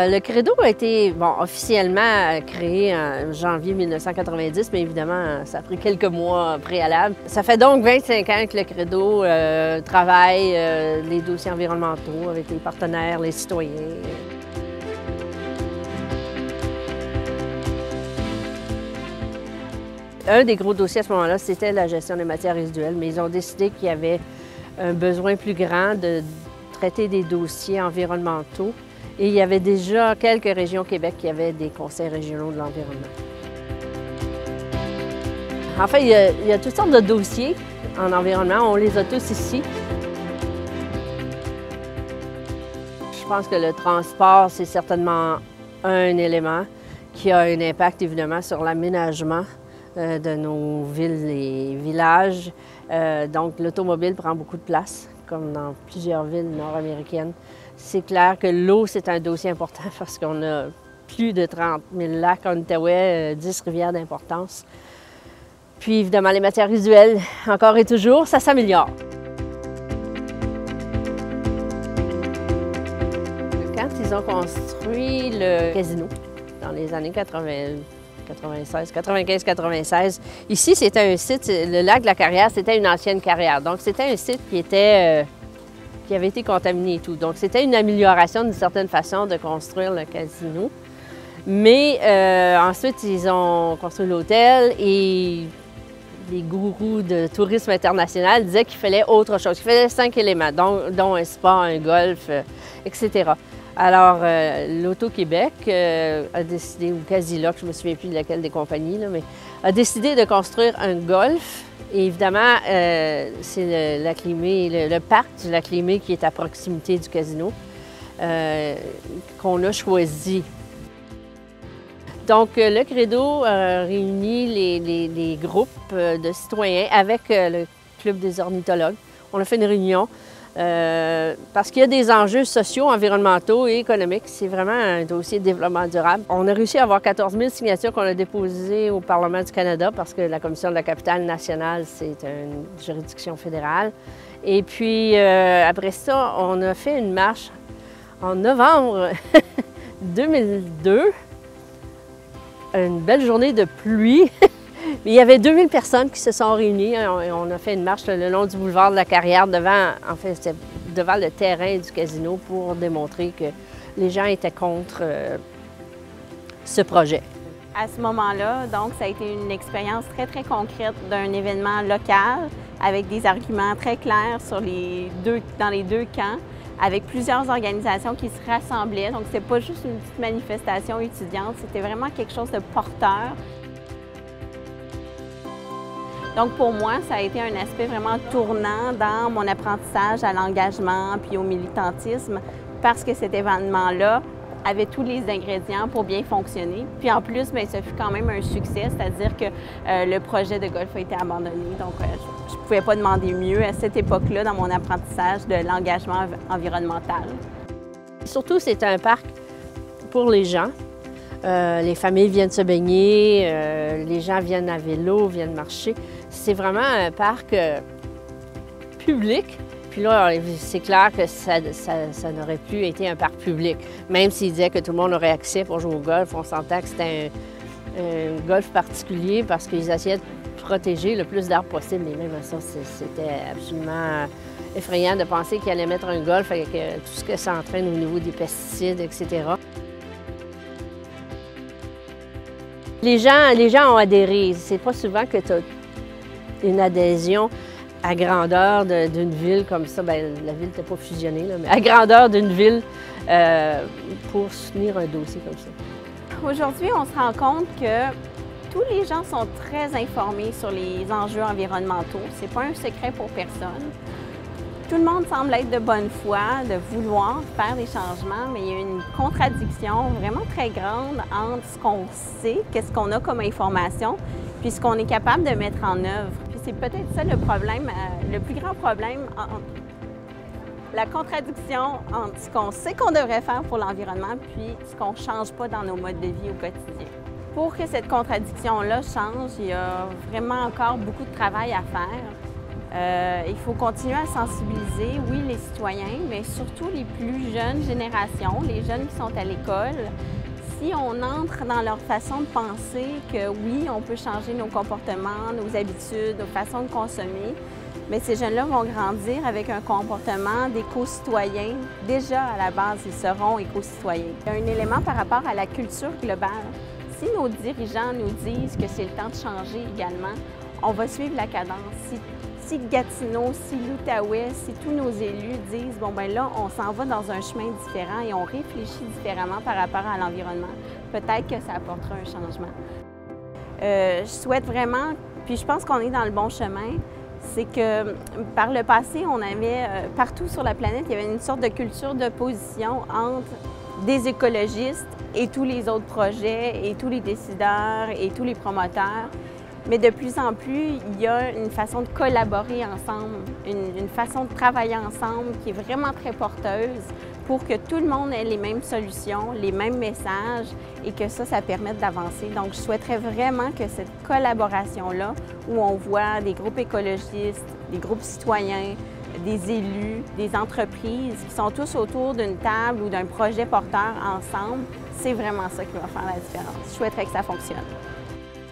Le Credo a été officiellement créé en janvier 1990, mais évidemment, ça a pris quelques mois préalables. Ça fait donc 25 ans que le Credo travaille les dossiers environnementaux avec les partenaires, les citoyens. Un des gros dossiers à ce moment-là, c'était la gestion des matières résiduelles, mais ils ont décidé qu'il y avait un besoin plus grand de traiter des dossiers environnementaux. Et il y avait déjà quelques régions au Québec qui avaient des conseils régionaux de l'environnement. En fait, il y a toutes sortes de dossiers en environnement. On les a tous ici. Je pense que le transport, c'est certainement un élément qui a un impact évidemment sur l'aménagement de nos villes et villages. Donc, l'automobile prend beaucoup de place, comme dans plusieurs villes nord-américaines. C'est clair que l'eau, c'est un dossier important parce qu'on a plus de 30 000 lacs en Outaouais, 10 rivières d'importance. Puis évidemment, les matières résiduelles, encore et toujours, ça s'améliore. Quand ils ont construit le casino, dans les années 95-96, ici, c'était un site, le lac de la Carrière, c'était une ancienne carrière. Donc, c'était un site qui avait été contaminé et tout. Donc, c'était une amélioration d'une certaine façon de construire le casino. Mais ensuite, ils ont construit l'hôtel et les gourous de tourisme international disaient qu'il fallait autre chose. Il fallait 5 éléments, dont un spa, un golf, etc. Alors, l'Auto-Québec a décidé, ou Casiloc, je ne me souviens plus de laquelle des compagnies, là, mais a décidé de construire un golf. Et évidemment, c'est le parc du lac Limay qui est à proximité du casino qu'on a choisi. Donc, le Credo réunit les groupes de citoyens avec le Club des ornithologues. On a fait une réunion parce qu'il y a des enjeux sociaux, environnementaux et économiques. C'est vraiment un dossier de développement durable. On a réussi à avoir 14 000 signatures qu'on a déposées au Parlement du Canada parce que la Commission de la capitale nationale, c'est une juridiction fédérale. Et puis, après ça, on a fait une marche en novembre 2002. Une belle journée de pluie. Il y avait 2000 personnes qui se sont réunies. On a fait une marche le long du boulevard de la Carrière, c'était devant le terrain du casino pour démontrer que les gens étaient contre ce projet. À ce moment-là, donc, ça a été une expérience très, très concrète d'un événement local avec des arguments très clairs dans les deux camps, avec plusieurs organisations qui se rassemblaient. Donc, ce n'était pas juste une petite manifestation étudiante, c'était vraiment quelque chose de porteur. Donc, pour moi, ça a été un aspect vraiment tournant dans mon apprentissage à l'engagement puis au militantisme parce que cet événement-là avait tous les ingrédients pour bien fonctionner. Puis en plus, bien, ça fut quand même un succès, c'est-à-dire que le projet de golf a été abandonné. Donc, je ne pouvais pas demander mieux à cette époque-là dans mon apprentissage de l'engagement environnemental. Surtout, c'est un parc pour les gens. Les familles viennent se baigner, les gens viennent à vélo, viennent marcher. C'est vraiment un parc public. Puis là, c'est clair que ça n'aurait plus été un parc public. Même s'ils disaient que tout le monde aurait accès pour jouer au golf, on s'entend que c'était un golf particulier parce qu'ils essayaient de protéger le plus d'arbres possible. Et même ça, c'était absolument effrayant de penser qu'ils allaient mettre un golf avec tout ce que ça entraîne au niveau des pesticides, etc. Les gens ont adhéré. C'est pas souvent que tu as une adhésion à grandeur d'une ville comme ça. Bien, la ville n'était pas fusionnée, là, mais à grandeur d'une ville pour soutenir un dossier comme ça. Aujourd'hui, on se rend compte que tous les gens sont très informés sur les enjeux environnementaux. C'est pas un secret pour personne. Tout le monde semble être de bonne foi, de vouloir faire des changements, mais il y a une contradiction vraiment très grande entre ce qu'on sait, qu'est-ce qu'on a comme information, puis ce qu'on est capable de mettre en œuvre. Puis c'est peut-être ça le problème, le plus grand problème La contradiction entre ce qu'on sait qu'on devrait faire pour l'environnement puis ce qu'on ne change pas dans nos modes de vie au quotidien. Pour que cette contradiction-là change, il y a vraiment encore beaucoup de travail à faire. Il faut continuer à sensibiliser, oui, les citoyens, mais surtout les plus jeunes générations, les jeunes qui sont à l'école. Si on entre dans leur façon de penser que oui, on peut changer nos comportements, nos habitudes, nos façons de consommer, mais ces jeunes-là vont grandir avec un comportement d'éco-citoyen. Déjà, à la base, ils seront éco-citoyens. Il y a un élément par rapport à la culture globale. Si nos dirigeants nous disent que c'est le temps de changer également, on va suivre la cadence. Si Gatineau, si l'Outaouais, si tous nos élus disent « bon ben là, on s'en va dans un chemin différent et on réfléchit différemment par rapport à l'environnement », peut-être que ça apportera un changement. Je souhaite vraiment, puis je pense qu'on est dans le bon chemin, c'est que par le passé, on avait partout sur la planète, il y avait une sorte de culture d'opposition entre des écologistes et tous les autres projets et tous les décideurs et tous les promoteurs. Mais de plus en plus, il y a une façon de collaborer ensemble, une façon de travailler ensemble qui est vraiment très porteuse pour que tout le monde ait les mêmes solutions, les mêmes messages et que ça permette d'avancer. Donc, je souhaiterais vraiment que cette collaboration-là, où on voit des groupes écologistes, des groupes citoyens, des élus, des entreprises qui sont tous autour d'une table ou d'un projet porteur ensemble, c'est vraiment ça qui va faire la différence. Je souhaiterais que ça fonctionne.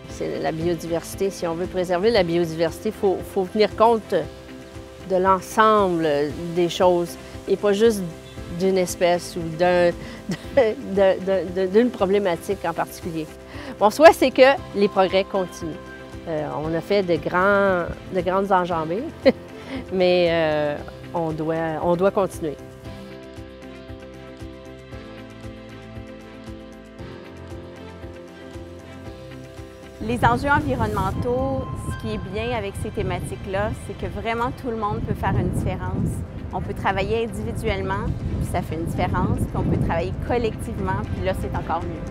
C'est la biodiversité. Si on veut préserver la biodiversité, il faut tenir compte de l'ensemble des choses et pas juste d'une espèce ou d'une problématique en particulier. Mon souhait, c'est que les progrès continuent. On a fait de grandes enjambées, mais on doit continuer. Les enjeux environnementaux, ce qui est bien avec ces thématiques-là, c'est que vraiment tout le monde peut faire une différence. On peut travailler individuellement, puis ça fait une différence, puis on peut travailler collectivement, puis là, c'est encore mieux.